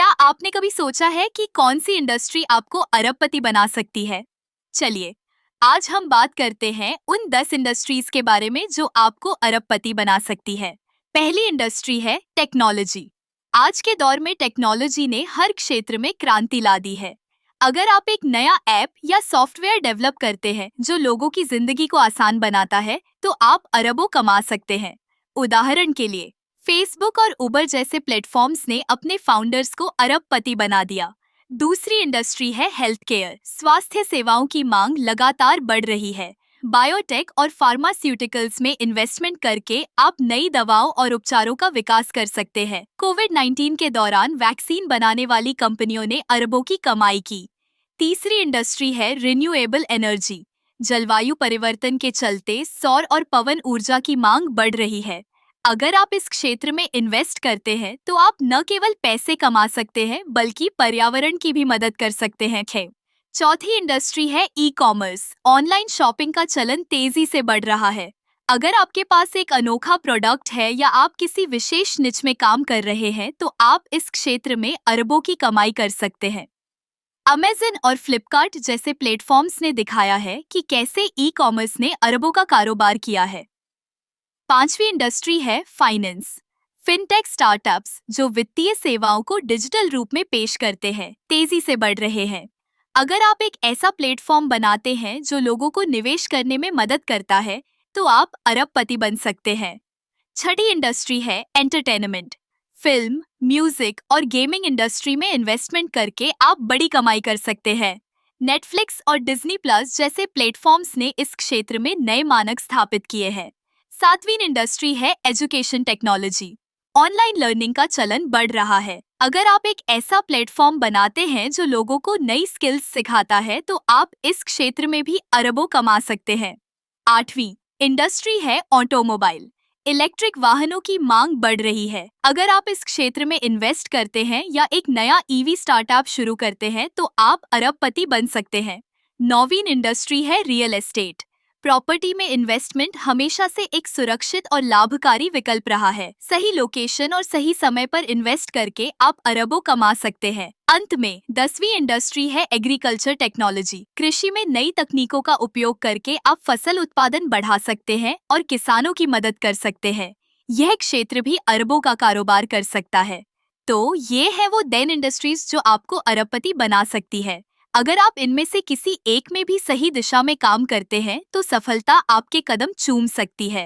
क्या आपने कभी सोचा है कि कौन सी इंडस्ट्री आपको अरबपति बना सकती है? चलिए, आज हम बात करते हैं उन 10 इंडस्ट्रीज के बारे में जो आपको अरबपति बना सकती है। पहली इंडस्ट्री है टेक्नोलॉजी। आज के दौर में टेक्नोलॉजी ने हर क्षेत्र में क्रांति ला दी है। अगर आप एक नया ऐप या सॉफ्टवेयर डेवलप करते हैं जो लोगों की जिंदगी को आसान बनाता है, तो आप अरबों कमा सकते हैं। उदाहरण के लिए, फेसबुक और उबर जैसे प्लेटफॉर्म्स ने अपने फाउंडर्स को अरबपति बना दिया। दूसरी इंडस्ट्री है हेल्थ केयर। स्वास्थ्य सेवाओं की मांग लगातार बढ़ रही है। बायोटेक और फार्मास्यूटिकल्स में इन्वेस्टमेंट करके आप नई दवाओं और उपचारों का विकास कर सकते हैं। कोविड-19 के दौरान वैक्सीन बनाने वाली कंपनियों ने अरबों की कमाई की। तीसरी इंडस्ट्री है रिन्यूएबल एनर्जी। जलवायु परिवर्तन के चलते सौर और पवन ऊर्जा की मांग बढ़ रही है। अगर आप इस क्षेत्र में इन्वेस्ट करते हैं तो आप न केवल पैसे कमा सकते हैं बल्कि पर्यावरण की भी मदद कर सकते हैं। चौथी इंडस्ट्री है ई कॉमर्स। ऑनलाइन शॉपिंग का चलन तेजी से बढ़ रहा है। अगर आपके पास एक अनोखा प्रोडक्ट है या आप किसी विशेष निच में काम कर रहे हैं तो आप इस क्षेत्र में अरबों की कमाई कर सकते हैं। अमेज़न और फ्लिपकार्ट जैसे प्लेटफॉर्म्स ने दिखाया है कि कैसे ई कॉमर्स ने अरबों का कारोबार किया है। पांचवी इंडस्ट्री है फाइनेंस। फिनटेक स्टार्टअप्स जो वित्तीय सेवाओं को डिजिटल रूप में पेश करते हैं, तेजी से बढ़ रहे हैं। अगर आप एक ऐसा प्लेटफॉर्म बनाते हैं जो लोगों को निवेश करने में मदद करता है, तो आप अरबपति बन सकते हैं। छठी इंडस्ट्री है एंटरटेनमेंट। फिल्म, म्यूजिक और गेमिंग इंडस्ट्री में इन्वेस्टमेंट करके आप बड़ी कमाई कर सकते हैं। नेटफ्लिक्स और डिज्नी प्लस जैसे प्लेटफॉर्म्स ने इस क्षेत्र में नए मानक स्थापित किए हैं। सातवीं इंडस्ट्री है एजुकेशन टेक्नोलॉजी। ऑनलाइन लर्निंग का चलन बढ़ रहा है। अगर आप एक ऐसा प्लेटफॉर्म बनाते हैं जो लोगों को नई स्किल्स सिखाता है तो आप इस क्षेत्र में भी अरबों कमा सकते हैं। आठवीं इंडस्ट्री है ऑटोमोबाइल। इलेक्ट्रिक वाहनों की मांग बढ़ रही है। अगर आप इस क्षेत्र में इन्वेस्ट करते हैं या एक नया ईवी स्टार्टअप शुरू करते हैं तो आप अरबपति बन सकते हैं। नौवीं इंडस्ट्री है रियल एस्टेट। प्रॉपर्टी में इन्वेस्टमेंट हमेशा से एक सुरक्षित और लाभकारी विकल्प रहा है। सही लोकेशन और सही समय पर इन्वेस्ट करके आप अरबों कमा सकते हैं। अंत में 10वीं इंडस्ट्री है एग्रीकल्चर टेक्नोलॉजी। कृषि में नई तकनीकों का उपयोग करके आप फसल उत्पादन बढ़ा सकते हैं और किसानों की मदद कर सकते हैं। यह क्षेत्र भी अरबों का कारोबार कर सकता है। तो ये है वो 10 इंडस्ट्रीज जो आपको अरबपति बना सकती है। अगर आप इनमें से किसी एक में भी सही दिशा में काम करते हैं तो सफलता आपके कदम चूम सकती है।